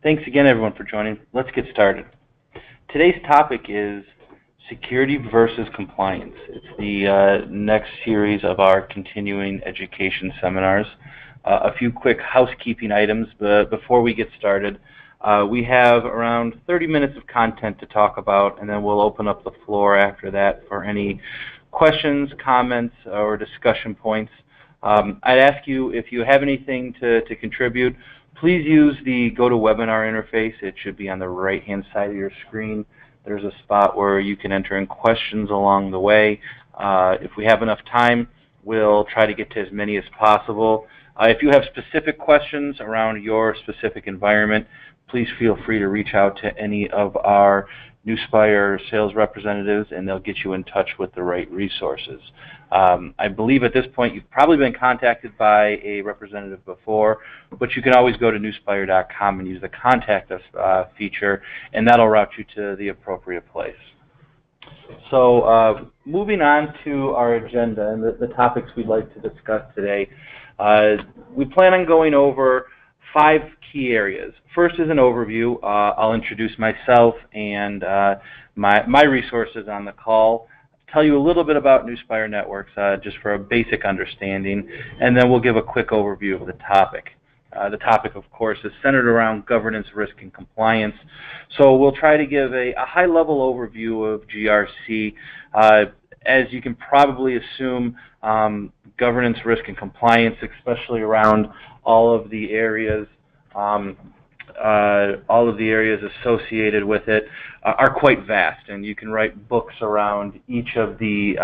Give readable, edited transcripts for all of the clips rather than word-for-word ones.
Thanks again, everyone, for joining. Let's get started. Today's topic is security versus compliance. It's the next series of our continuing education seminars. A few quick housekeeping items before we get started. We have around 30 minutes of content to talk about, and then we'll open up the floor after that for any questions, comments, or discussion points. I'd ask you, if you have anything to contribute, please use the GoToWebinar interface. It should be on the right-hand side of your screen. There's a spot where you can enter in questions along the way. If we have enough time, we'll try to get to as many as possible. If you have specific questions around your specific environment, please feel free to reach out to any of our Newspire sales representatives, and they'll get you in touch with the right resources. I believe at this point you've probably been contacted by a representative before, but you can always go to newspire.com and use the Contact Us feature, and that'll route you to the appropriate place. So moving on to our agenda and the topics we'd like to discuss today, we plan on going over 5 key areas. First is an overview. I'll introduce myself and my resources on the call, tell you a little bit about Newspire Networks just for a basic understanding, and then we'll give a quick overview of the topic. The topic, of course, is centered around governance, risk, and compliance. So we'll try to give a high-level overview of GRC. As you can probably assume, governance, risk, and compliance, especially around all of the areas associated with it, are quite vast, and you can write books around each of the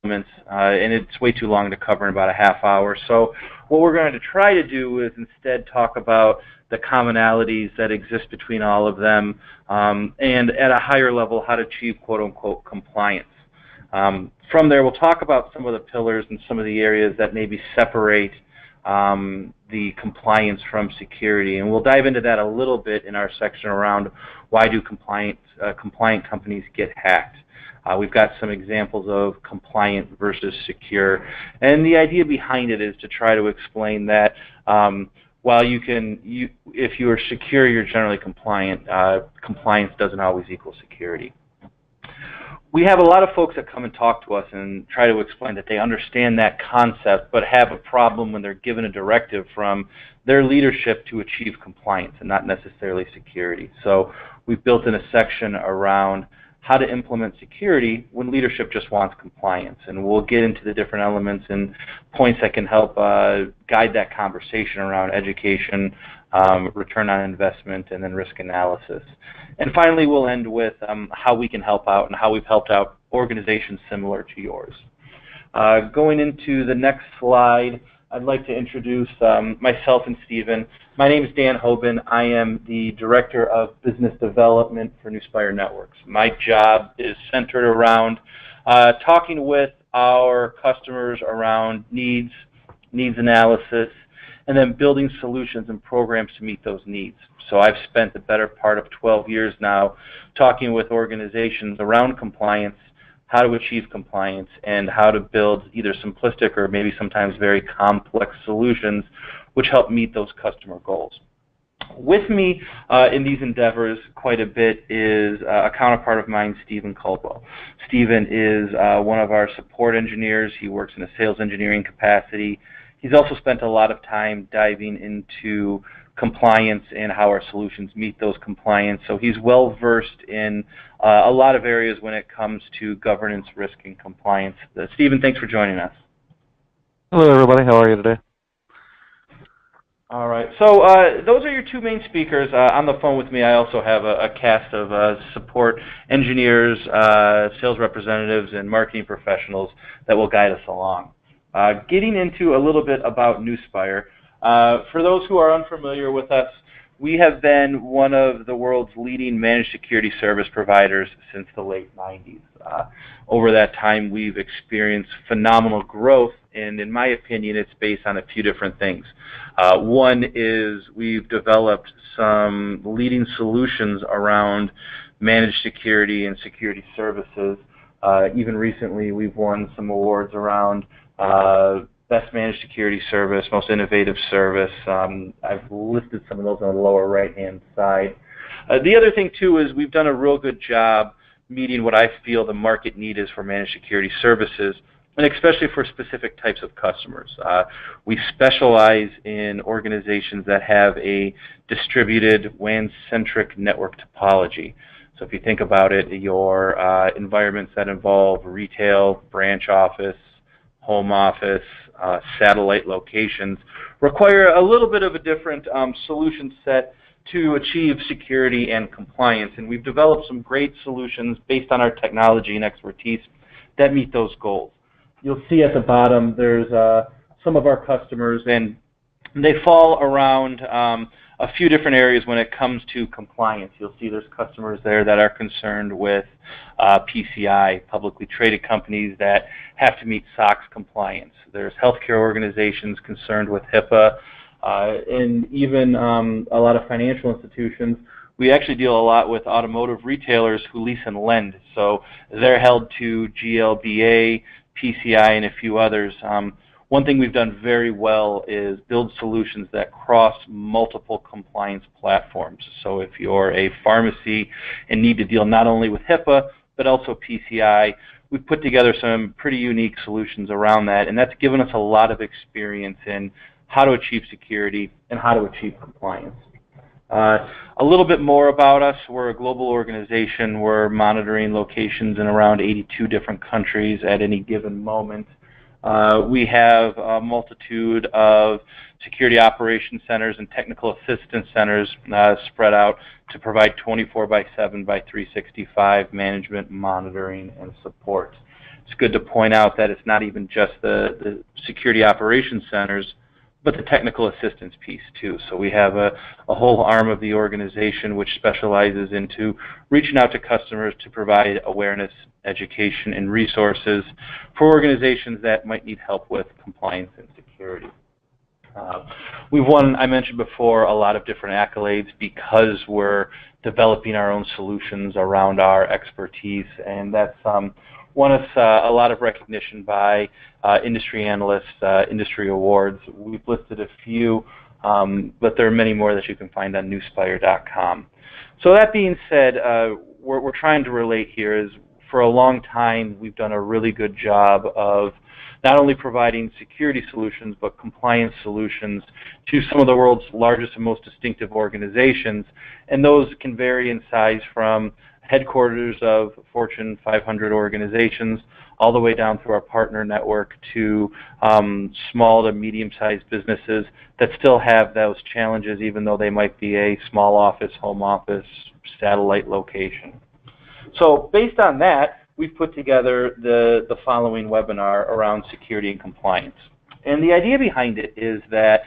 elements, and it's way too long to cover in about a half hour. So what we're going to try to do is instead talk about the commonalities that exist between all of them, and at a higher level, how to achieve quote-unquote compliance. From there, we'll talk about some of the pillars and some of the areas that maybe separate the compliance from security, and we'll dive into that a little bit in our section around why do compliant companies get hacked. We've got some examples of compliant versus secure, and the idea behind it is to try to explain that while if you are secure, you're generally compliant. Compliance doesn't always equal security. We have a lot of folks that come and talk to us and try to explain that they understand that concept, but have a problem when they're given a directive from their leadership to achieve compliance and not necessarily security. So we've built in a section around how to implement security when leadership just wants compliance, and we'll get into the different elements and points that can help guide that conversation around education, return on investment, and then risk analysis. And finally, we'll end with how we can help out and how we've helped out organizations similar to yours. Going into the next slide, I'd like to introduce myself and Stephen. My name is Dan Hoban. I am the Director of Business Development for Newspire Networks. My job is centered around talking with our customers around needs analysis, and then building solutions and programs to meet those needs. So I've spent the better part of 12 years now talking with organizations around compliance, how to achieve compliance, and how to build either simplistic or maybe sometimes very complex solutions which help meet those customer goals. With me in these endeavors quite a bit is a counterpart of mine, Stephen Caldwell. Stephen is one of our support engineers. He works in a sales engineering capacity. He's also spent a lot of time diving into compliance and how our solutions meet those compliance. So he's well versed in a lot of areas when it comes to governance, risk, and compliance. Stephen, thanks for joining us. Hello, everybody. How are you today? All right. So those are your 2 main speakers. On the phone with me, I also have a cast of support engineers, sales representatives, and marketing professionals that will guide us along. Getting into a little bit about Newspire, for those who are unfamiliar with us, we have been one of the world's leading managed security service providers since the late 90s. Over that time, we've experienced phenomenal growth, and in my opinion, it's based on a few different things. One is we've developed some leading solutions around managed security and security services. Even recently, we've won some awards around best managed security service, most innovative service. I've listed some of those on the lower right-hand side. The other thing, too, is we've done a real good job meeting what I feel the market need is for managed security services, and especially for specific types of customers. We specialize in organizations that have a distributed WAN-centric network topology. So if you think about it, your environments that involve retail, branch office, home office, satellite locations require a little bit of a different solution set to achieve security and compliance. And we've developed some great solutions based on our technology and expertise that meet those goals. You'll see at the bottom there's some of our customers, and they fall around a few different areas when it comes to compliance. You'll see there's customers there that are concerned with PCI, publicly traded companies that have to meet SOX compliance. There's healthcare organizations concerned with HIPAA, and even a lot of financial institutions. We actually deal a lot with automotive retailers who lease and lend, so they're held to GLBA, PCI, and a few others. One thing we've done very well is build solutions that cross multiple compliance platforms. So if you're a pharmacy and need to deal not only with HIPAA, but also PCI, we've put together some pretty unique solutions around that, and that's given us a lot of experience in how to achieve security and how to achieve compliance. A little bit more about us. We're a global organization. We're monitoring locations in around 82 different countries at any given moment. We have a multitude of security operations centers and technical assistance centers spread out to provide 24/7 by 365 management, monitoring, and support. It's good to point out that it's not even just the security operations centers, but the technical assistance piece too. So we have a whole arm of the organization which specializes into reaching out to customers to provide awareness, education, and resources for organizations that might need help with compliance and security. We've won, I mentioned before, a lot of different accolades because we're developing our own solutions around our expertise, and that's won us a lot of recognition by industry analysts, industry awards. We've listed a few, but there are many more that you can find on Newspire.com. So that being said, we're trying to relate here is for a long time we've done a really good job of not only providing security solutions but compliance solutions to some of the world's largest and most distinctive organizations, and those can vary in size from headquarters of Fortune 500 organizations all the way down through our partner network to small to medium-sized businesses that still have those challenges even though they might be a small office, home office, satellite location. So based on that, we've put together the following webinar around security and compliance. And the idea behind it is that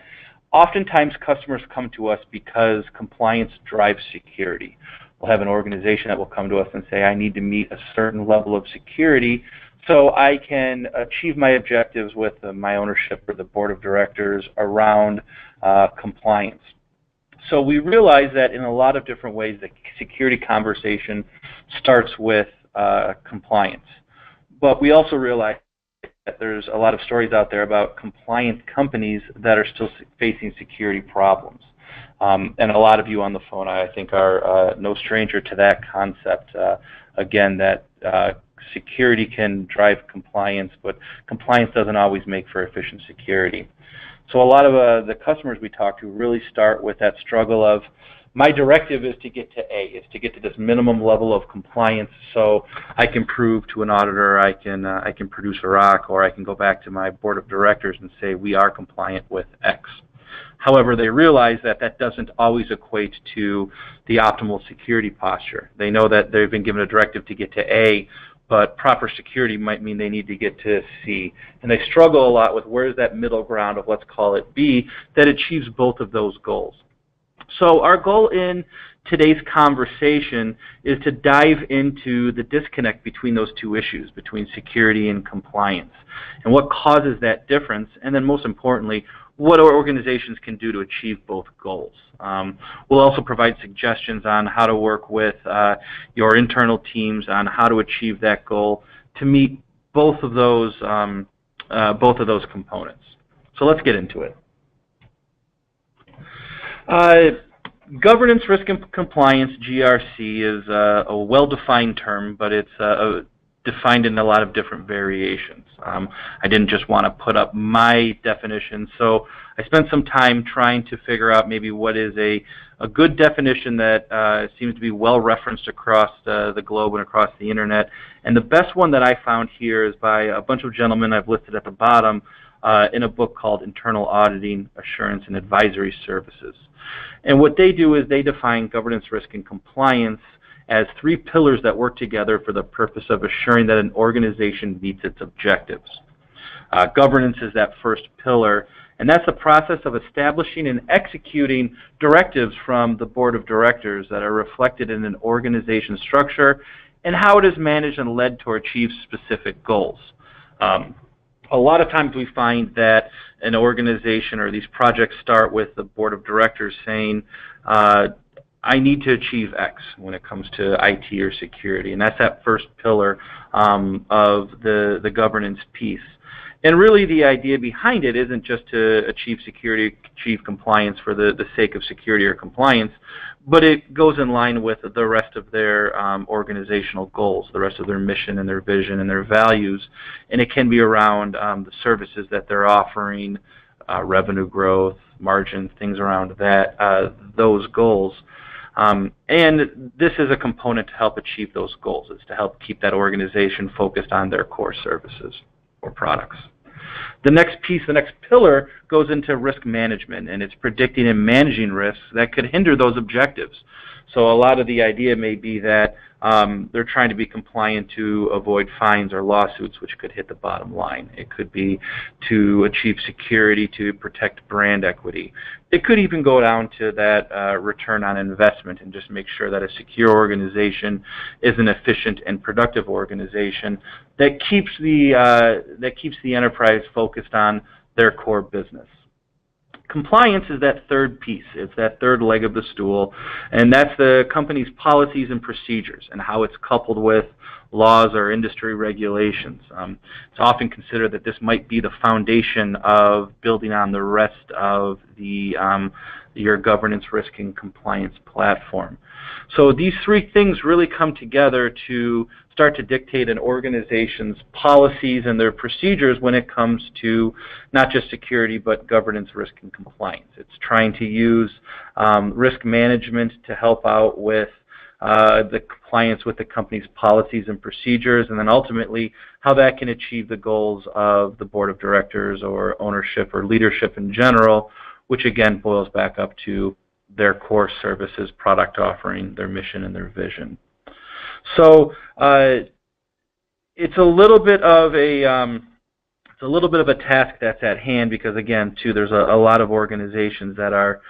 oftentimes customers come to us because compliance drives security. We'll have an organization that will come to us and say, I need to meet a certain level of security so I can achieve my objectives with my ownership or the board of directors around compliance. So we realize that in a lot of different ways the security conversation starts with compliance. But we also realize that there's a lot of stories out there about compliant companies that are still facing security problems. And a lot of you on the phone, I think, are no stranger to that concept. Again, that security can drive compliance, but compliance doesn't always make for efficient security. So a lot of the customers we talk to really start with that struggle of, my directive is to get to A, is to get to this minimum level of compliance so I can prove to an auditor, I can produce a ROC, or I can go back to my board of directors and say we are compliant with X. However, they realize that that doesn't always equate to the optimal security posture. They know that they've been given a directive to get to A, but proper security might mean they need to get to C. And they struggle a lot with where's that middle ground of, let's call it B, that achieves both of those goals. So our goal in today's conversation is to dive into the disconnect between those two issues, between security and compliance, and what causes that difference, and then most importantly, what our organizations can do to achieve both goals. We'll also provide suggestions on how to work with your internal teams on how to achieve that goal to meet both of those both of those components. So let's get into it. Governance, risk, and compliance, GRC, is a well-defined term, but it's defined in a lot of different variations. I didn't just want to put up my definition, so I spent some time trying to figure out maybe what is a good definition that seems to be well referenced across the globe and across the internet. And the best one that I found here is by a bunch of gentlemen I've listed at the bottom in a book called Internal Auditing, Assurance, and Advisory Services. And what they do is they define governance, risk, and compliance as three pillars that work together for the purpose of assuring that an organization meets its objectives. Governance is that first pillar, and that's the process of establishing and executing directives from the board of directors that are reflected in an organization structure and how it is managed and led to achieve specific goals. A lot of times we find that an organization or these projects start with the board of directors saying, I need to achieve X when it comes to IT or security, and that's that first pillar of the governance piece. And really the idea behind it isn't just to achieve security, achieve compliance for the sake of security or compliance, but it goes in line with the rest of their organizational goals, the rest of their mission and their vision and their values. And it can be around the services that they're offering, revenue growth, margins, things around that, those goals. And this is a component to help achieve those goals. It's to help keep that organization focused on their core services or products. The next piece, the next pillar, goes into risk management, and it's predicting and managing risks that could hinder those objectives. So a lot of the idea may be that they're trying to be compliant to avoid fines or lawsuits, which could hit the bottom line. It could be to achieve security to protect brand equity. It could even go down to that return on investment and just make sure that a secure organization is an efficient and productive organization that keeps the enterprise focused on their core business. Compliance is that third piece. It's that third leg of the stool, and that's the company's policies and procedures and how it's coupled with laws or industry regulations. It's often considered that this might be the foundation of building on the rest of your governance, risk, and compliance platform. So these three things really come together to start to dictate an organization's policies and their procedures when it comes to not just security but governance, risk, and compliance. It's trying to use risk management to help out with the compliance with the company's policies and procedures, and then ultimately how that can achieve the goals of the board of directors or ownership or leadership in general, which again boils back up to their core services, product offering, their mission, and their vision. So it's a little bit of a task that's at hand because again, too, there's a lot of organizations that are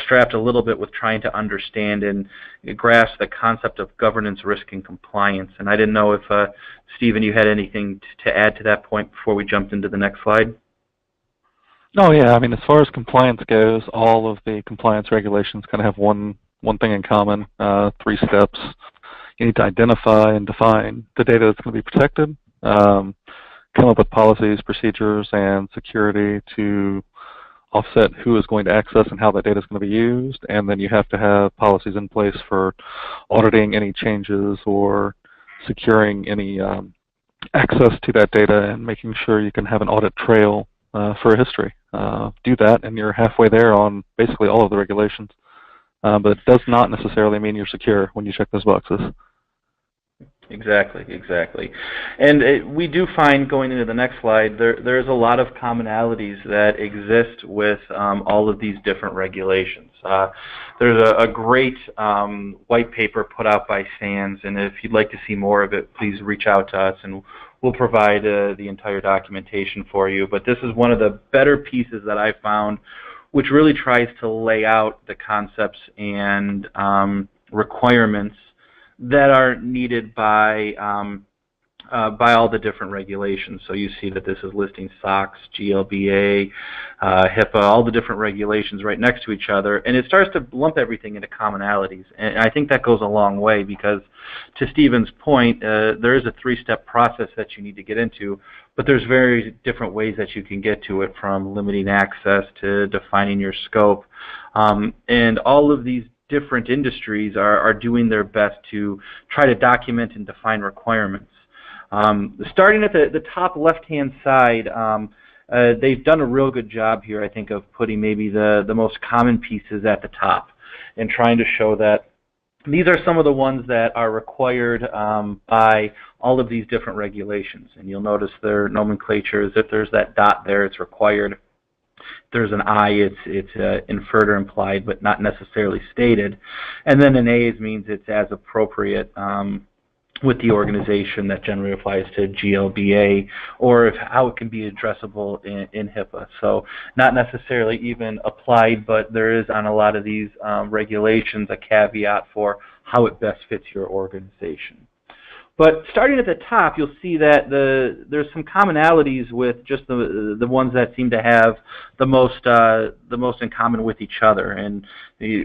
strapped a little bit with trying to understand and grasp the concept of governance, risk, and compliance. And I didn't know if Stephen, you had anything to add to that point before we jumped into the next slide. Oh yeah, I mean, as far as compliance goes, all of the compliance regulations kind of have one thing in common, 3 steps. You need to identify and define the data that's going to be protected, come up with policies, procedures, and security to offset who is going to access and how that data is going to be used, and then you have to have policies in place for auditing any changes or securing any access to that data and making sure you can have an audit trail for a history. Do that and you're halfway there on basically all of the regulations. But it does not necessarily mean you're secure when you check those boxes. Exactly. And we do find, going into the next slide, there's a lot of commonalities that exist with all of these different regulations. There's a great white paper put out by SANS, and if you'd like to see more of it, please reach out to us and we'll provide the entire documentation for you. But this is one of the better pieces that I found, which really tries to lay out the concepts and requirements that are needed by by all the different regulations. So you see that this is listing SOX, GLBA, HIPAA, all the different regulations right next to each other, and it starts to lump everything into commonalities. And I think that goes a long way because, to Stephen's point, there is a three-step process that you need to get into, but there's very different ways that you can get to it, from limiting access to defining your scope. And all of these different industries are doing their best to try to document and define requirements. Starting at the top left-hand side, they've done a real good job here, I think, of putting maybe the most common pieces at the top and trying to show that these are some of the ones that are required by all of these different regulations. And you'll notice their nomenclature is, if there's that dot there, it's required. If there's an I, it's inferred or implied, but not necessarily stated. And then an A means it's as appropriate with the organization. That generally applies to GLBA, or how it can be addressable in HIPAA. So not necessarily even applied, but there is on a lot of these regulations a caveat for how it best fits your organization. But starting at the top, you'll see that there's some commonalities with just the ones that seem to have the most in common with each other. And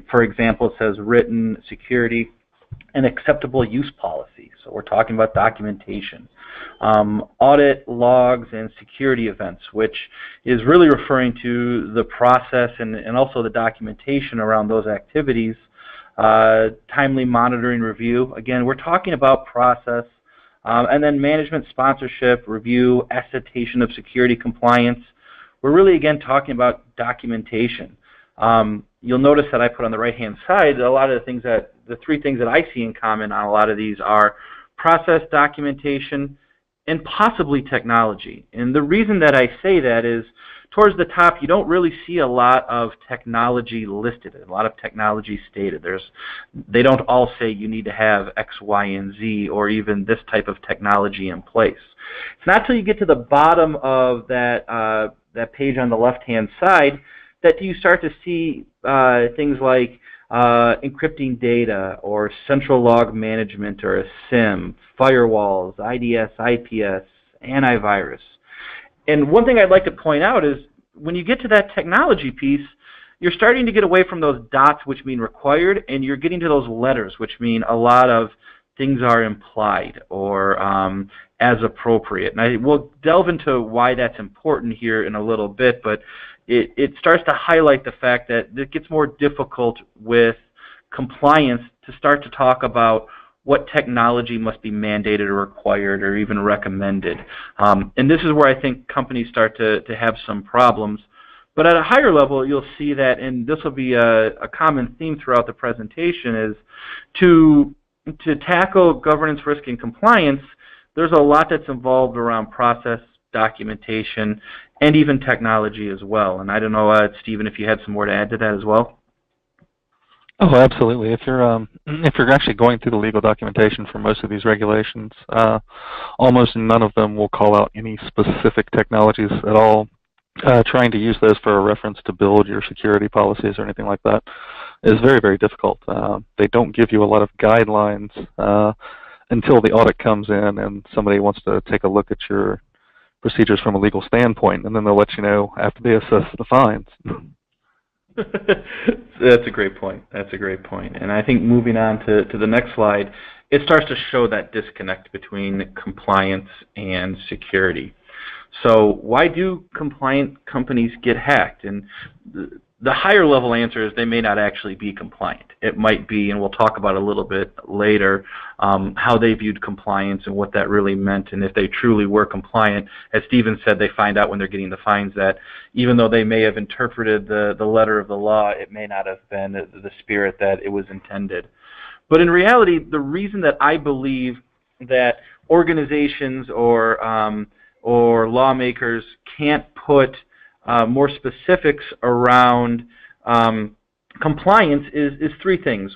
for example, it says written security and acceptable use policy. So we're talking about documentation. Audit logs and security events, which is really referring to the process and also the documentation around those activities. Timely monitoring review. Again, we're talking about process. And then management, sponsorship, review, attestation of security compliance. We're really, again, talking about documentation. You'll notice that I put on the right-hand side a lot of the three things that I see in common on a lot of these are process, documentation, and possibly technology. And the reason that I say that is, towards the top, you don't really see a lot of technology listed, a lot of technology stated. They don't all say you need to have X, Y, and Z, or even this type of technology in place. It's not until you get to the bottom of that page on the left-hand side that you start to see things like encrypting data, or central log management, or a SIM, firewalls, IDS, IPS, antivirus. And one thing I'd like to point out is, when you get to that technology piece, you're starting to get away from those dots, which mean required, and you're getting to those letters, which mean a lot of things are implied or as appropriate. And we'll delve into why that's important here in a little bit, but it starts to highlight the fact that it gets more difficult with compliance to start to talk about what technology must be mandated or required or even recommended. And this is where I think companies start to have some problems. But at a higher level, you'll see that, and this will be a common theme throughout the presentation, is to tackle governance, risk, and compliance, there's a lot that's involved around process, documentation, and even technology as well. And I don't know, Stephen, if you had some more to add to that as well. Oh, absolutely. If you're actually going through the legal documentation for most of these regulations, almost none of them will call out any specific technologies at all. Trying to use those for a reference to build your security policies or anything like that is very, very difficult. They don't give you a lot of guidelines until the audit comes in and somebody wants to take a look at your procedures from a legal standpoint, and then they'll let you know after they assess the fines. That's a great point. That's a great point. And I think moving on to the next slide, it starts to show that disconnect between compliance and security. So why do compliant companies get hacked? And the higher level answer is they may not actually be compliant. It might be, and we'll talk about a little bit later, how they viewed compliance and what that really meant. And if they truly were compliant, as Stephen said, they find out when they're getting the fines that even though they may have interpreted the letter of the law, it may not have been the spirit that it was intended. But in reality, the reason that I believe that organizations or lawmakers can't put more specifics around compliance is three things.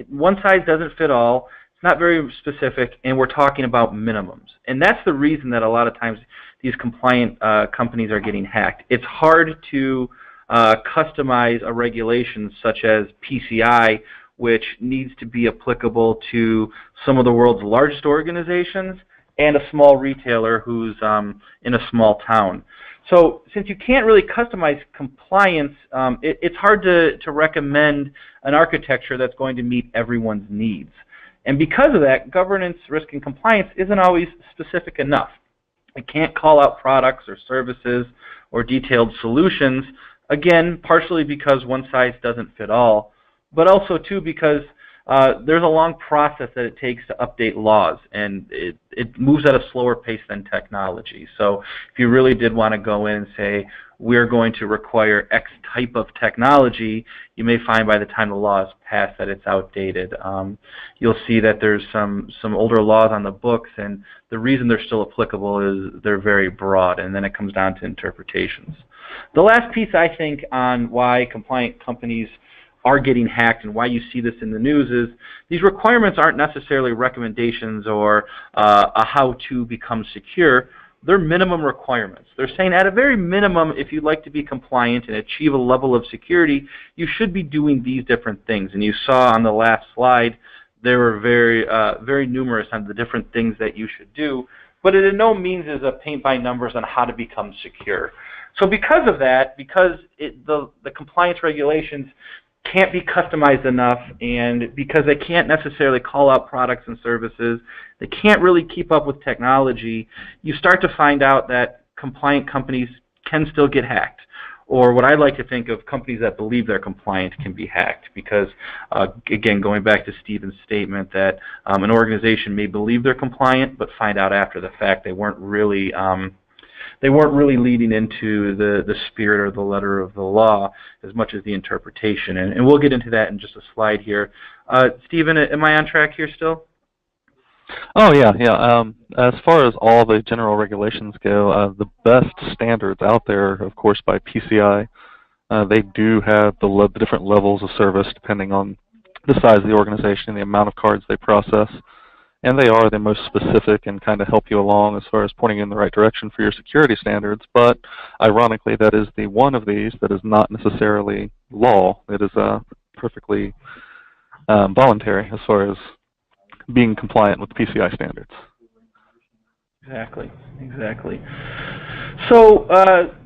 One size doesn't fit all. It's not very specific, and we're talking about minimums. And that's the reason that a lot of times these compliant companies are getting hacked. It's hard to customize a regulation such as PCI, which needs to be applicable to some of the world's largest organizations and a small retailer who's in a small town. So since you can't really customize compliance, it's hard to recommend an architecture that's going to meet everyone's needs. And because of that, governance, risk, and compliance isn't always specific enough. It can't call out products or services or detailed solutions, again, partially because one size doesn't fit all, but also, too, because there's a long process that it takes to update laws, and it moves at a slower pace than technology. So if you really did want to go in and say, we're going to require X type of technology, you may find by the time the law is passed that it's outdated. You'll see that there's some older laws on the books, and the reason they're still applicable is they're very broad, and then it comes down to interpretations. The last piece, I think, on why compliant companies are getting hacked and why you see this in the news is these requirements aren't necessarily recommendations or a how-to become secure. They're minimum requirements. They're saying at a very minimum, if you'd like to be compliant and achieve a level of security, you should be doing these different things. And you saw on the last slide, there were very numerous on the different things that you should do, but it in no means is a paint by numbers on how to become secure. So because of that, because the compliance regulations can't be customized enough, and because they can't necessarily call out products and services, they can't really keep up with technology, you start to find out that compliant companies can still get hacked. Or what I like to think of, companies that believe they're compliant can be hacked because, again, going back to Stephen's statement that an organization may believe they're compliant but find out after the fact they weren't really leading into the spirit or the letter of the law as much as the interpretation. And we'll get into that in just a slide here. Stephen, am I on track here still? Oh, yeah. As far as all the general regulations go, the best standards out there, of course, by PCI, they do have the different levels of service depending on the size of the organization, the amount of cards they process. And they are the most specific and kind of help you along as far as pointing in the right direction for your security standards. But ironically, that is the one of these that is not necessarily law. It is perfectly voluntary as far as being compliant with PCI standards. Exactly. So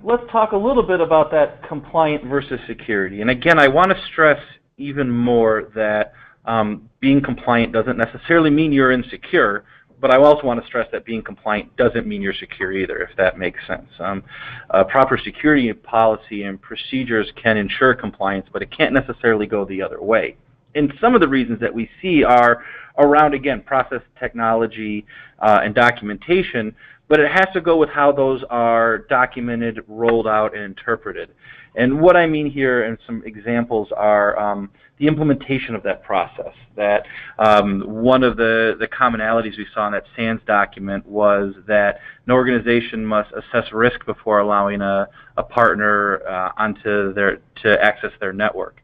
let's talk a little bit about that compliant versus security. And again, I want to stress even more that being compliant doesn't necessarily mean you're insecure, but I also want to stress that being compliant doesn't mean you're secure either, if that makes sense. Proper security policy and procedures can ensure compliance, but it can't necessarily go the other way. And some of the reasons that we see are around, again, process technology and documentation, but it has to go with how those are documented, rolled out, and interpreted. And what I mean here, and some examples are the implementation of that process. That one of the commonalities we saw in that SANS document was that an organization must assess risk before allowing a partner to access their network.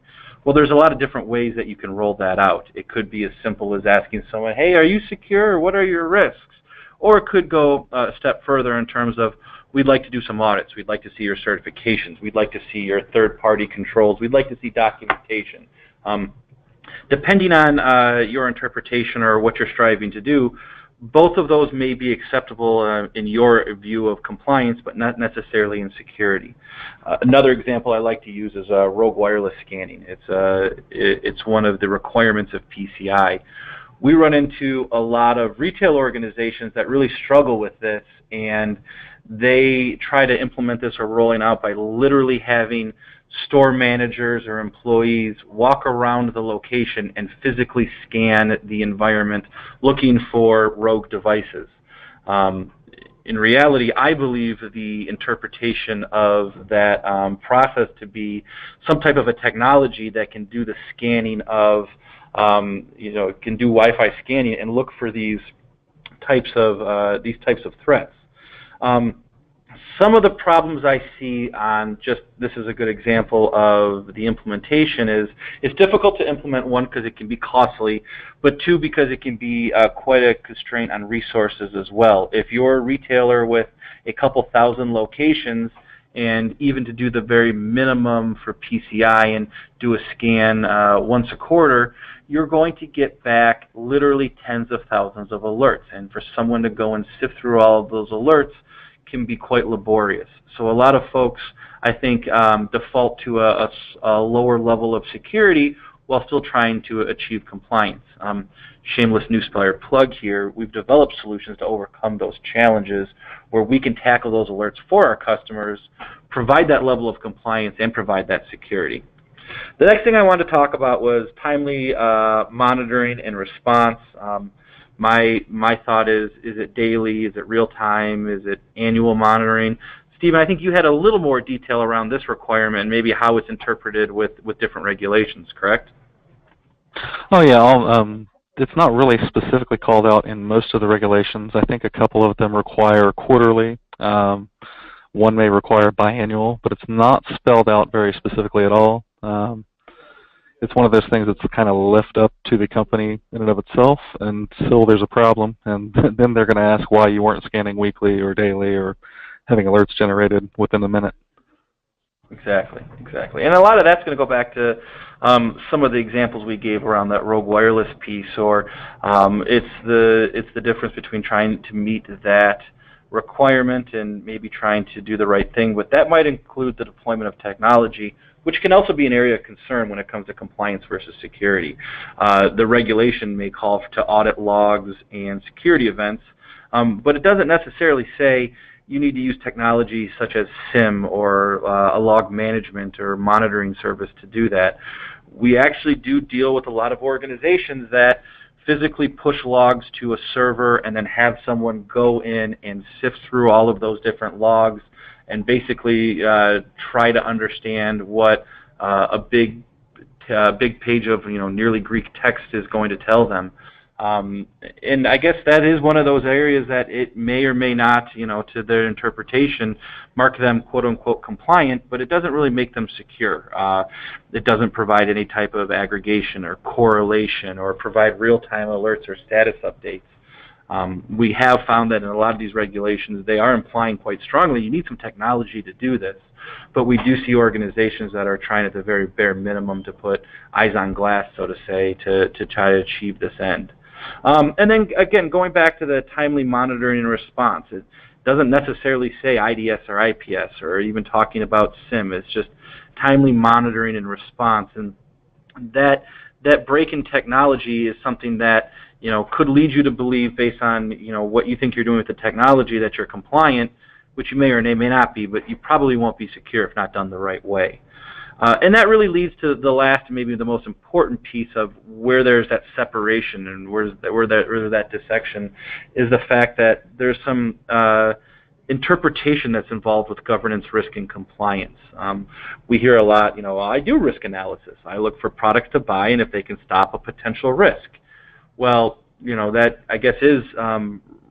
Well, there's a lot of different ways that you can roll that out. It could be as simple as asking someone, hey, are you secure, or what are your risks? Or it could go a step further in terms of, we'd like to do some audits. We'd like to see your certifications. We'd like to see your third-party controls. We'd like to see documentation. Depending on your interpretation or what you're striving to do, both of those may be acceptable in your view of compliance, but not necessarily in security. Another example I like to use is rogue wireless scanning. It's one of the requirements of PCI. We run into a lot of retail organizations that really struggle with this, and they try to implement this or rolling out by literally having store managers or employees walk around the location and physically scan the environment looking for rogue devices. In reality, I believe the interpretation of that process to be some type of a technology that can do the scanning of, can do Wi-Fi scanning and look for these types of threats. Some of the problems I see on this is a good example of the implementation is it's difficult to implement, one, because it can be costly, but two, because it can be quite a constraint on resources as well. If you're a retailer with a couple thousand locations, and even to do the very minimum for PCI and do a scan once a quarter, you're going to get back literally tens of thousands of alerts. And for someone to go and sift through all of those alerts can be quite laborious. So a lot of folks, I think, default to a lower level of security while still trying to achieve compliance. Shameless Newspire plug here, we've developed solutions to overcome those challenges where we can tackle those alerts for our customers, provide that level of compliance, and provide that security. The next thing I wanted to talk about was timely monitoring and response. My thought is it daily? Is it real time? Is it annual monitoring? Stephen, I think you had a little more detail around this requirement and maybe how it's interpreted with different regulations, correct? Oh yeah, it's not really specifically called out in most of the regulations. I think a couple of them require quarterly. One may require biannual, but it's not spelled out very specifically at all. It's one of those things that's kind of left up to the company in and of itself until there's a problem, and then they're going to ask why you weren't scanning weekly or daily or having alerts generated within a minute. Exactly. And a lot of that's going to go back to some of the examples we gave around that rogue wireless piece, or it's the difference between trying to meet that requirement and maybe trying to do the right thing, but that might include the deployment of technology, which can also be an area of concern when it comes to compliance versus security. The regulation may call to audit logs and security events, but it doesn't necessarily say you need to use technology such as SIM or a log management or monitoring service to do that. We actually do deal with a lot of organizations that physically push logs to a server and then have someone go in and sift through all of those different logs and basically try to understand what a big page of nearly Greek text is going to tell them. And I guess that is one of those areas that it may or may not, to their interpretation, mark them quote-unquote compliant, but it doesn't really make them secure. It doesn't provide any type of aggregation or correlation or provide real-time alerts or status updates. We have found that in a lot of these regulations, they are implying quite strongly you need some technology to do this. But we do see organizations that are trying at the very bare minimum to put eyes on glass, so to say, to try to achieve this end. And then, again, going back to the timely monitoring and response, it doesn't necessarily say IDS or IPS or even talking about SIM. It's just timely monitoring and response. And that break in technology is something that could lead you to believe, based on what you think you're doing with the technology, that you're compliant, which you may or may not be, but you probably won't be secure if not done the right way. And that really leads to the last, maybe the most important piece of where there's that separation and where that dissection is the fact that there's some interpretation that's involved with governance, risk, and compliance. We hear a lot, I do risk analysis. I look for products to buy and if they can stop a potential risk. Well, that I guess is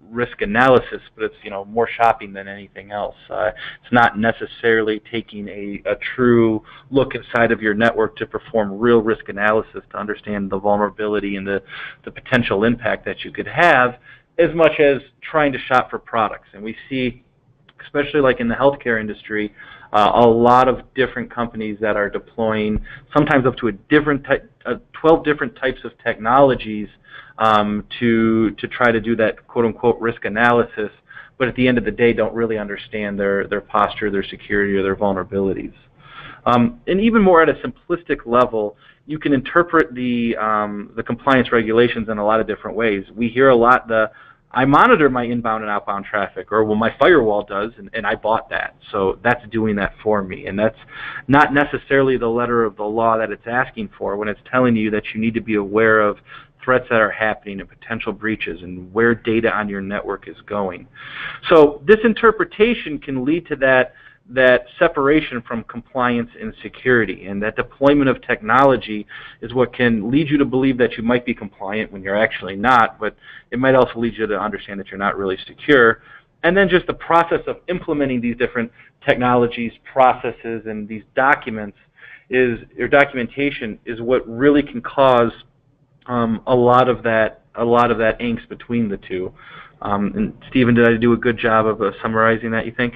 risk analysis, but it's more shopping than anything else. It's not necessarily taking a true look inside of your network to perform real risk analysis to understand the vulnerability and the potential impact that you could have, as much as trying to shop for products. And we see, especially like in the healthcare industry, a lot of different companies that are deploying sometimes up to 12 different types of technologies to try to do that quote-unquote risk analysis, but at the end of the day don't really understand their posture, their security, or their vulnerabilities. And even more at a simplistic level, you can interpret the compliance regulations in a lot of different ways. We hear a lot I monitor my inbound and outbound traffic, or well, my firewall does, and I bought that, so that's doing that for me. And that's not necessarily the letter of the law that it's asking for when it's telling you that you need to be aware of threats that are happening and potential breaches and where data on your network is going. So this interpretation can lead to that separation from compliance and security, and that deployment of technology is what can lead you to believe that you might be compliant when you're actually not, but it might also lead you to understand that you're not really secure. And then just the process of implementing these different technologies, processes, and these documents documentation is what really can cause a lot of that angst between the two. And Stephen, did I do a good job of summarizing that, you think?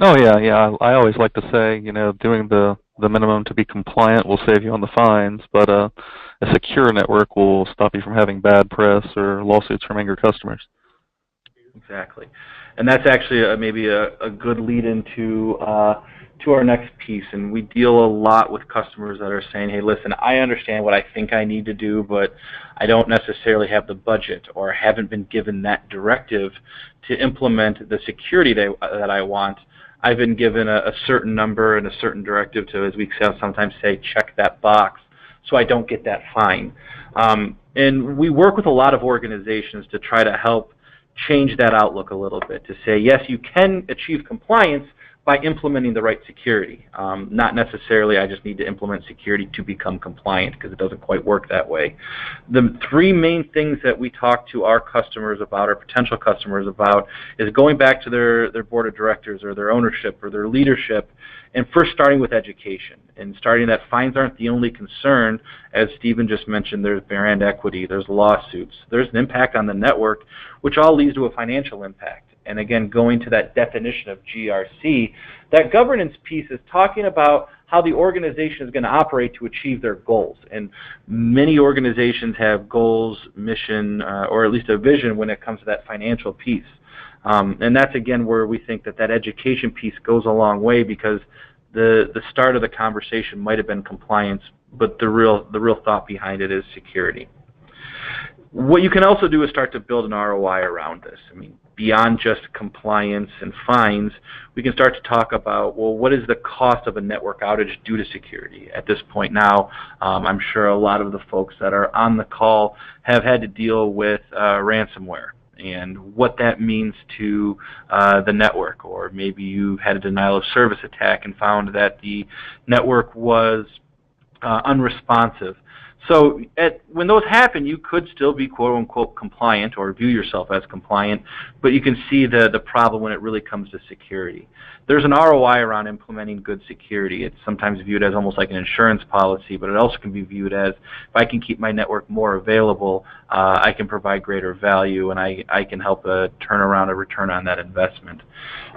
Oh yeah. I always like to say, doing the minimum to be compliant will save you on the fines, but a secure network will stop you from having bad press or lawsuits from angry customers. Exactly. And that's actually maybe a good lead into to our next piece. And we deal a lot with customers that are saying, hey, listen, I understand what I think I need to do, but I don't necessarily have the budget or haven't been given that directive to implement the security that I want. I've been given a certain number and a certain directive to, as we sometimes say, check that box so I don't get that fine. And we work with a lot of organizations to try to help change that outlook a little bit, to say, yes, you can achieve compliance by implementing the right security. Not necessarily I just need to implement security to become compliant, because it doesn't quite work that way. The three main things that we talk to our customers about, our potential customers about, is going back to their board of directors or their ownership or their leadership, and first starting with education, and starting that fines aren't the only concern. As Stephen just mentioned, there's brand equity, there's lawsuits, there's an impact on the network, which all leads to a financial impact. And again, going to that definition of GRC, that governance piece is talking about how the organization is going to operate to achieve their goals. And many organizations have goals, mission, or at least a vision when it comes to that financial piece. And that's, again, where we think that education piece goes a long way, because the start of the conversation might have been compliance, but the real thought behind it is security. What you can also do is start to build an ROI around this. I mean, beyond just compliance and fines, we can start to talk about, well, what is the cost of a network outage due to security? At this point now, I'm sure a lot of the folks that are on the call have had to deal with ransomware and what that means to the network. Or maybe you had a denial of service attack and found that the network was unresponsive. So when those happen, you could still be quote-unquote compliant or view yourself as compliant, but you can see the problem when it really comes to security. There's an ROI around implementing good security. It's sometimes viewed as almost like an insurance policy, but it also can be viewed as, if I can keep my network more available, I can provide greater value, and I can help turn around a return on that investment.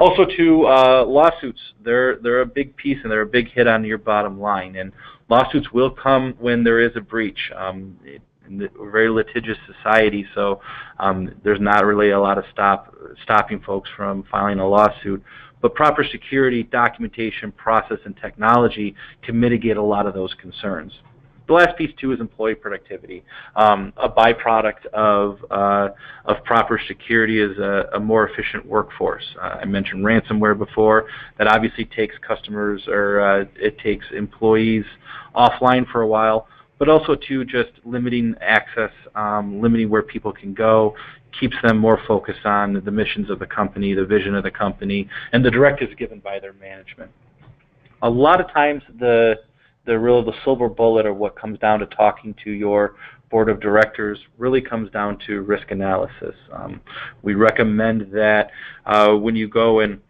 Also, too, lawsuits, they're a big piece, and they're a big hit on your bottom line. And lawsuits will come when there is a breach. We're a very litigious society, so there's not really a lot of stopping folks from filing a lawsuit. But proper security, documentation, process, and technology can mitigate a lot of those concerns. The last piece, too, is employee productivity. A byproduct of proper security is a more efficient workforce. I mentioned ransomware before. That obviously takes customers, or it takes employees offline for a while, but also, too, just limiting access, limiting where people can go, keeps them more focused on the missions of the company, the vision of the company, and the directives given by their management. A lot of times, the silver bullet, or what comes down to talking to your board of directors, really comes down to risk analysis. We recommend that when you go and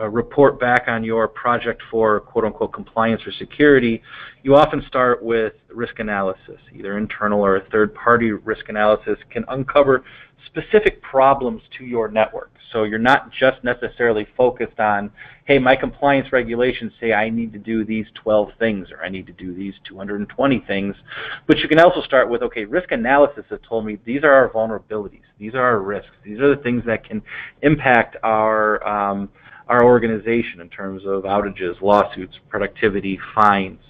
report back on your project for quote-unquote compliance or security, you often start with risk analysis. Either internal or a third-party risk analysis can uncover specific problems to your network. So you're not just necessarily focused on, hey, my compliance regulations say I need to do these 12 things, or I need to do these 220 things. But you can also start with, okay, risk analysis has told me these are our vulnerabilities, these are our risks, these are the things that can impact our organization in terms of outages, lawsuits, productivity, fines.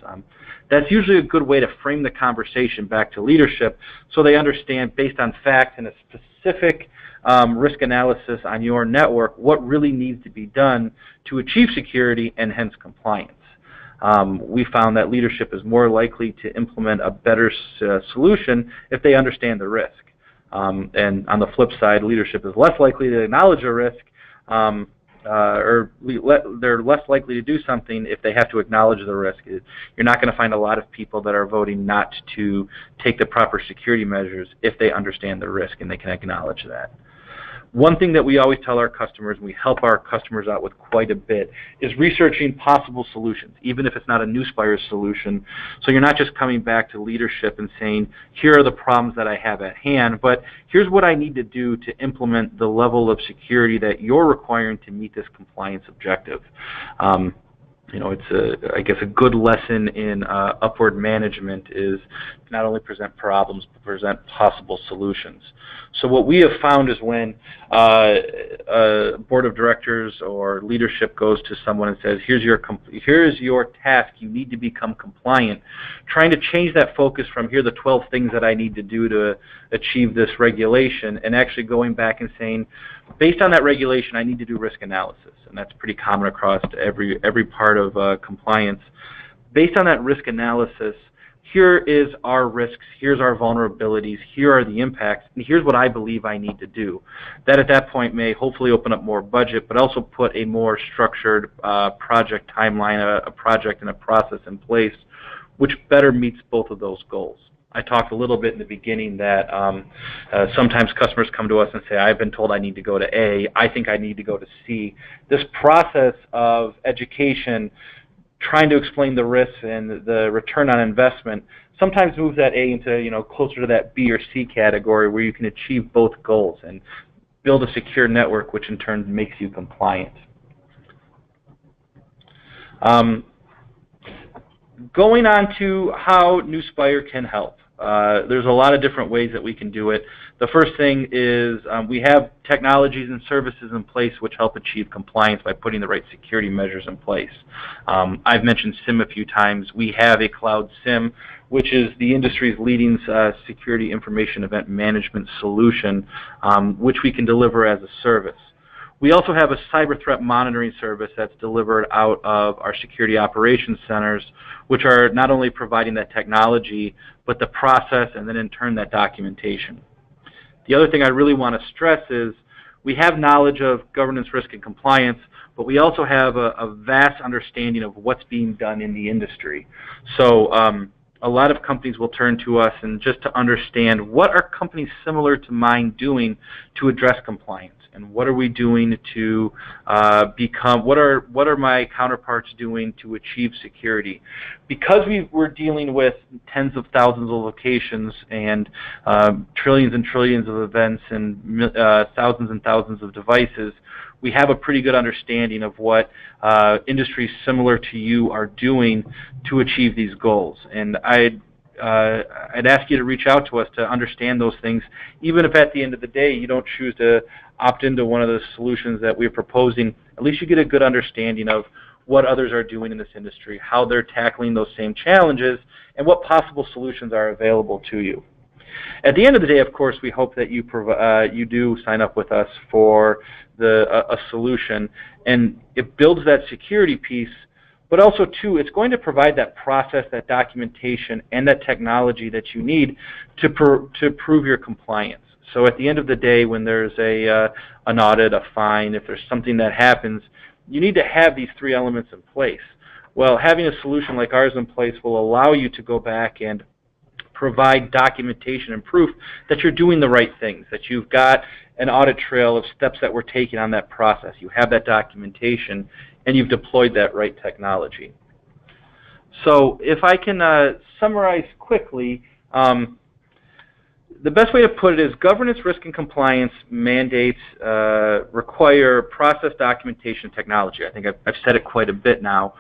That's usually a good way to frame the conversation back to leadership, so they understand, based on facts and a specific risk analysis on your network, what really needs to be done to achieve security and hence compliance. We found that leadership is more likely to implement a better solution if they understand the risk. And on the flip side, leadership is less likely to acknowledge a risk, or they're less likely to do something if they have to acknowledge the risk. You're not going to find a lot of people that are voting not to take the proper security measures if they understand the risk and they can acknowledge that. One thing that we always tell our customers, and we help our customers out with quite a bit, is researching possible solutions, even if it's not a Newspire solution. So you're not just coming back to leadership and saying, here are the problems that I have at hand, but here's what I need to do to implement the level of security that you're requiring to meet this compliance objective. it's I guess a good lesson in upward management is not only present problems, but present possible solutions. So what we have found is when a board of directors or leadership goes to someone and says, here's your task, you need to become compliant, trying to change that focus from here are the 12 things that I need to do to achieve this regulation, and actually going back and saying, based on that regulation, I need to do risk analysis, and that's pretty common across every part of compliance. Based on that risk analysis, here is our risks, here's our vulnerabilities, here are the impacts, and here's what I believe I need to do. That at that point may hopefully open up more budget, but also put a more structured project timeline, a project and a process in place, which better meets both of those goals. I talked a little bit in the beginning that sometimes customers come to us and say, I've been told I need to go to A, I think I need to go to C. This process of education, trying to explain the risks and the return on investment, sometimes moves that A into closer to that B or C category where you can achieve both goals and build a secure network, which in turn makes you compliant. Going on to how Newspire can help. There's a lot of different ways that we can do it. The first thing is we have technologies and services in place which help achieve compliance by putting the right security measures in place. I've mentioned SIM a few times. We have a cloud SIM, which is the industry's leading security information event management solution, which we can deliver as a service. We also have a cyber threat monitoring service that's delivered out of our security operations centers, which are not only providing that technology, but the process and then in turn that documentation. The other thing I really want to stress is we have knowledge of governance, risk, and compliance, but we also have a vast understanding of what's being done in the industry. So a lot of companies will turn to us and just to understand what are companies similar to mine doing to address compliance. And what are we doing to what are my counterparts doing to achieve security? Because we're dealing with tens of thousands of locations and trillions and trillions of events and thousands of devices, we have a pretty good understanding of what industries similar to you are doing to achieve these goals. And I'd ask you to reach out to us to understand those things, even if at the end of the day you don't choose to opt into one of the solutions that we're proposing. At least you get a good understanding of what others are doing in this industry, how they're tackling those same challenges, and what possible solutions are available to you. At the end of the day, of course, we hope that you do sign up with us for a solution, and it builds that security piece. But also, too, it's going to provide that process, that documentation, and that technology that you need to prove your compliance. So at the end of the day, when there's an audit, a fine, if there's something that happens, you need to have these three elements in place. Well, having a solution like ours in place will allow you to go back and provide documentation and proof that you're doing the right things, that you've got an audit trail of steps that we're taking on that process. You have that documentation, and you've deployed that right technology. So if I can summarize quickly, the best way to put it is governance, risk, and compliance mandates require process, documentation, technology. I think I've said it quite a bit now.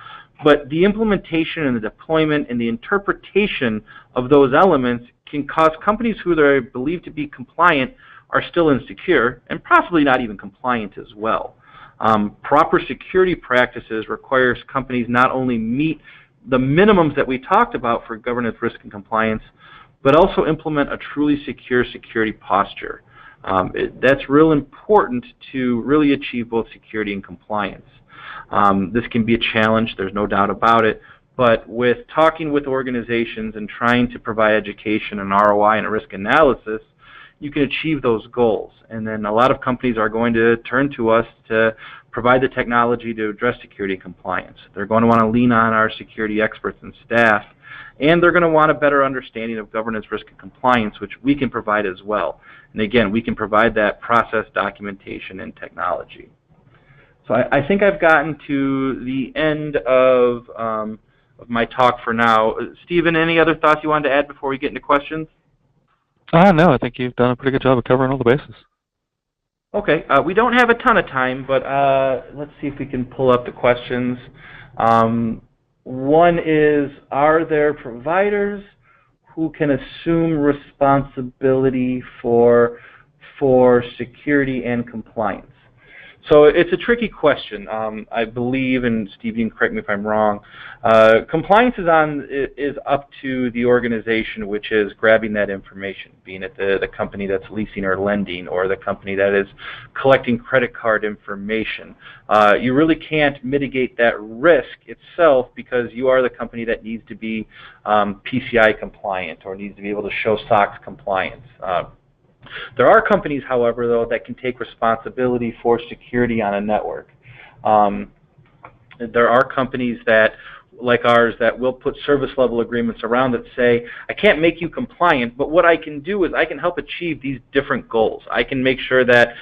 But the implementation and the deployment and the interpretation of those elements can cause companies who they're believed to be compliant are still insecure and possibly not even compliant as well. Proper security practices requires companies not only meet the minimums that we talked about for governance, risk, and compliance, but also implement a truly secure security posture. That's real important to really achieve both security and compliance. This can be a challenge, there's no doubt about it, but with talking with organizations and trying to provide education and ROI and a risk analysis, you can achieve those goals. And then a lot of companies are going to turn to us to provide the technology to address security and compliance. They're going to want to lean on our security experts and staff, and they're going to want a better understanding of governance, risk, and compliance, which we can provide as well. And again, we can provide that process, documentation, and technology. So I think I've gotten to the end of my talk for now. Stephen, any other thoughts you wanted to add before we get into questions? No, I think you've done a pretty good job of covering all the bases. Okay, we don't have a ton of time, but let's see if we can pull up the questions. One is, are there providers who can assume responsibility for security and compliance? So it's a tricky question. I believe, and Steve, you can correct me if I'm wrong, compliance is up to the organization which is grabbing that information, being it the company that's leasing or lending, or the company that is collecting credit card information. You really can't mitigate that risk itself, because you are the company that needs to be PCI compliant, or needs to be able to show SOX compliance. There are companies, however, though, that can take responsibility for security on a network. There are companies that, like ours, that will put service level agreements around that say, I can't make you compliant, but what I can do is I can help achieve these different goals. I can make sure that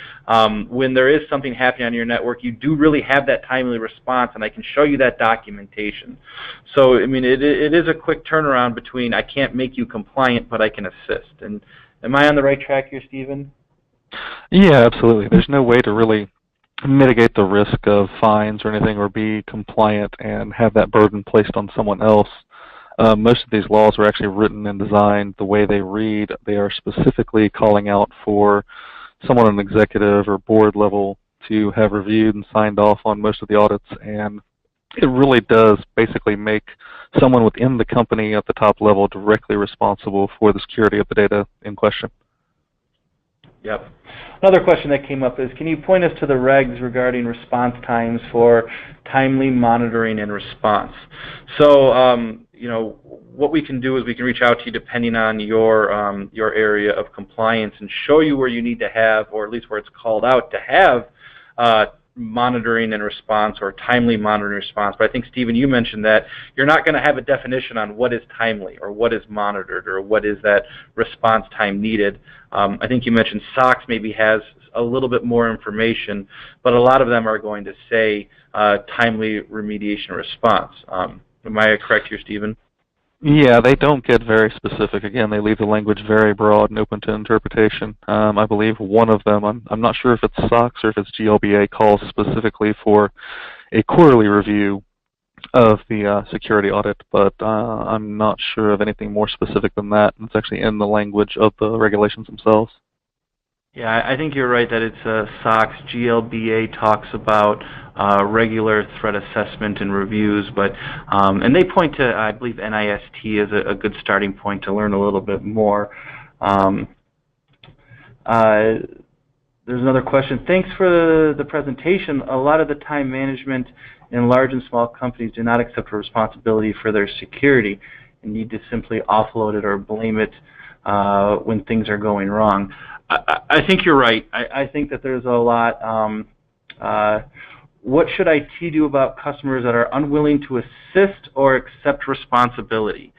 when there is something happening on your network, you do really have that timely response, and I can show you that documentation. So, I mean, it is a quick turnaround between I can't make you compliant, but I can assist. And am I on the right track here, Stephen? Yeah, absolutely. There's no way to really mitigate the risk of fines or anything, or be compliant and have that burden placed on someone else. Most of these laws are actually written and designed the way they read. They are specifically calling out for someone on an executive or board level to have reviewed and signed off on most of the audits, and it really does basically make someone within the company at the top level directly responsible for the security of the data in question. Yep. Another question that came up is, can you point us to the regs regarding response times for timely monitoring and response? So, you know, what we can do is we can reach out to you depending on your area of compliance, and show you where you need to have, or at least where it's called out to have, monitoring and response, or timely monitoring and response. But I think, Stephen, you mentioned that you're not going to have a definition on what is timely, or what is monitored, or what is that response time needed. I think you mentioned SOX maybe has a little bit more information, but a lot of them are going to say timely remediation response. Am I correct here, Stephen? Yeah, they don't get very specific. Again, they leave the language very broad and open to interpretation. I believe one of them, I'm not sure if it's SOX or if it's GLBA, calls specifically for a quarterly review of the security audit, but I'm not sure of anything more specific than that. It's actually in the language of the regulations themselves. Yeah, I think you're right that it's SOX. GLBA talks about regular threat assessment and reviews, but and they point to, I believe, NIST as a good starting point to learn a little bit more. There's another question. Thanks for the presentation. A lot of the time management in large and small companies do not accept responsibility for their security and need to simply offload it or blame it when things are going wrong. I think you're right. I think that there's a lot. What should IT do about customers that are unwilling to assist or accept responsibility?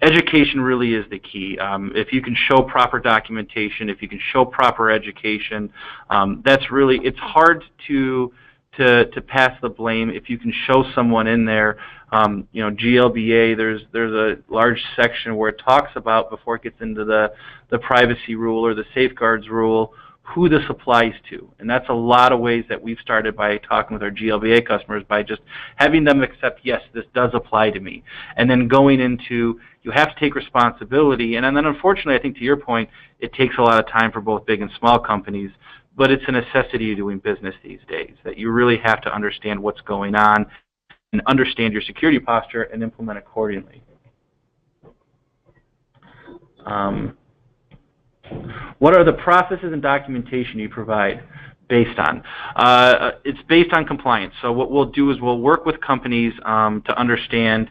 Education really is the key. If you can show proper documentation, if you can show proper education, that's really, it's hard to pass the blame if you can show someone in there. You know, GLBA, there's a large section where it talks about, before it gets into the privacy rule or the safeguards rule, who this applies to. And that's a lot of ways that we've started by talking with our GLBA customers, by just having them accept, yes, this does apply to me. And then going into, you have to take responsibility. And then unfortunately, I think to your point, it takes a lot of time for both big and small companies, but it's a necessity of doing business these days, that you really have to understand what's going on and understand your security posture and implement accordingly. What are the processes and documentation you provide based on? It's based on compliance. So what we'll do is we'll work with companies to understand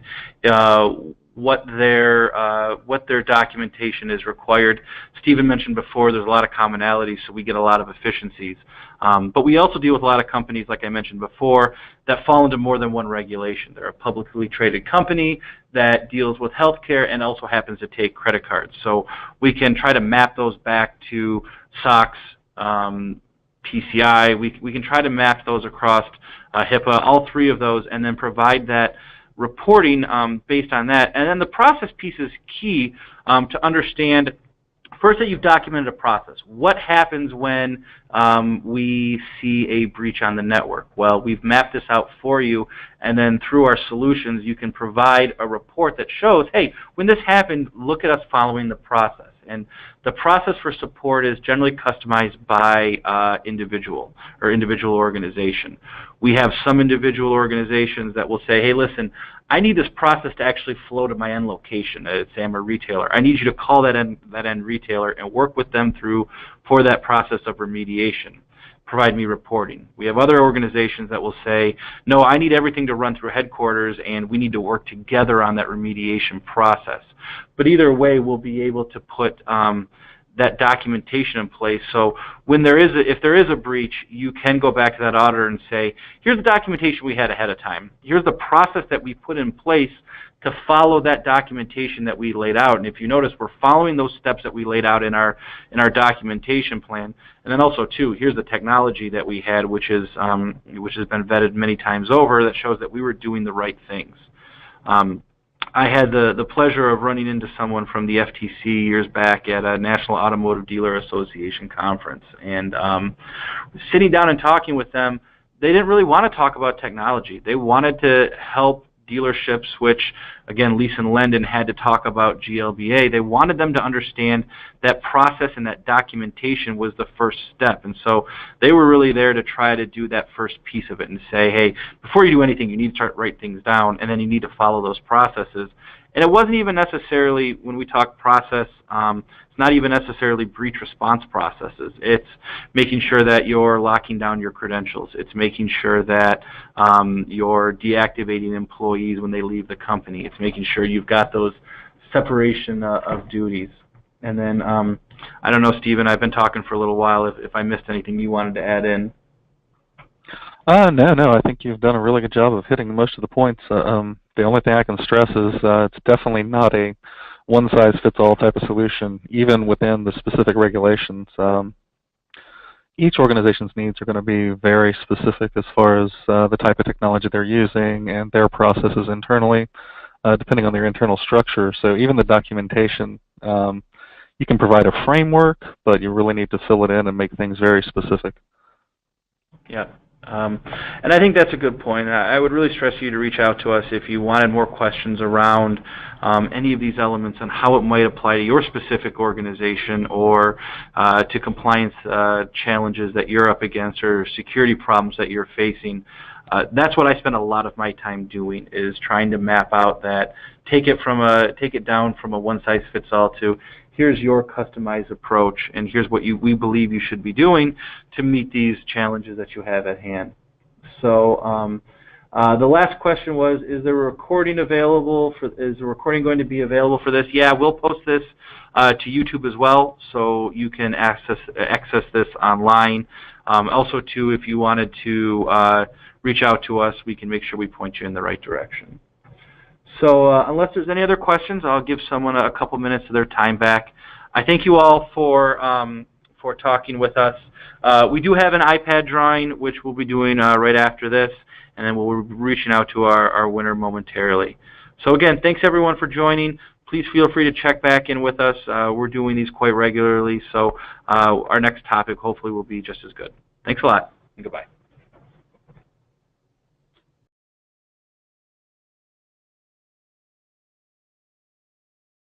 what their documentation is required. Stephen mentioned before, there's a lot of commonalities, so we get a lot of efficiencies. But we also deal with a lot of companies, like I mentioned before, that fall into more than one regulation. They're a publicly traded company that deals with healthcare and also happens to take credit cards. So we can try to map those back to SOX, PCI. We can try to map those across HIPAA, all three of those, and then provide that reporting based on that. And then the process piece is key to understand first that you've documented a process. What happens when we see a breach on the network? Well, we've mapped this out for you, and then through our solutions, you can provide a report that shows, hey, when this happened, look at us following the process. And the process for support is generally customized by individual or individual organization. We have some individual organizations that will say, hey, listen, I need this process to actually flow to my end location. Say I'm a retailer. I need you to call that end retailer and work with them for that process of remediation. Provide me reporting. We have other organizations that will say, no, I need everything to run through headquarters, and we need to work together on that remediation process. But either way, we'll be able to put that documentation in place. So when if there is a breach, you can go back to that auditor and say, here's the documentation we had ahead of time. Here's the process that we put in place to follow that documentation that we laid out. And if you notice, we're following those steps that we laid out in our documentation plan. And then also, too, here's the technology that we had, which has been vetted many times over, that shows that we were doing the right things. I had the pleasure of running into someone from the FTC years back at a National Automotive Dealer Association conference. And sitting down and talking with them, they didn't really want to talk about technology. They wanted to help dealerships, which, again, Lisa and Lendon had to talk about GLBA. They wanted them to understand that process and that documentation was the first step. And so they were really there to try to do that first piece of it and say, hey, before you do anything, you need to start write things down, and then you need to follow those processes. And it wasn't even necessarily, when we talk process, it's not even necessarily breach response processes. It's making sure that you're locking down your credentials. It's making sure that you're deactivating employees when they leave the company. It's making sure you've got those separation of duties. And then, I don't know, Stephen, I've been talking for a little while. If I missed anything you wanted to add in. No, I think you've done a really good job of hitting most of the points. The only thing I can stress is it's definitely not a one-size-fits-all type of solution, even within the specific regulations. Each organization's needs are going to be very specific as far as the type of technology they're using and their processes internally, depending on their internal structure. So even the documentation, you can provide a framework, but you really need to fill it in and make things very specific. Yeah. And I think that's a good point. I would really stress you to reach out to us if you wanted more questions around any of these elements and how it might apply to your specific organization or to compliance challenges that you're up against or security problems that you're facing. That's what I spend a lot of my time doing, is trying to map out that, take it down from a one-size-fits-all to here's your customized approach, and here's what we believe you should be doing to meet these challenges that you have at hand. So the last question was, is the recording available is the recording going to be available for this? Yeah, we'll post this to YouTube as well, so you can access this online. Also, too, if you wanted to reach out to us, we can make sure we point you in the right direction. So unless there's any other questions, I'll give someone a couple minutes of their time back. I thank you all for talking with us. We do have an iPad drawing, which we'll be doing right after this, and then we'll be reaching out to our winner momentarily. So again, thanks everyone for joining. Please feel free to check back in with us. We're doing these quite regularly, so our next topic hopefully will be just as good. Thanks a lot, and goodbye.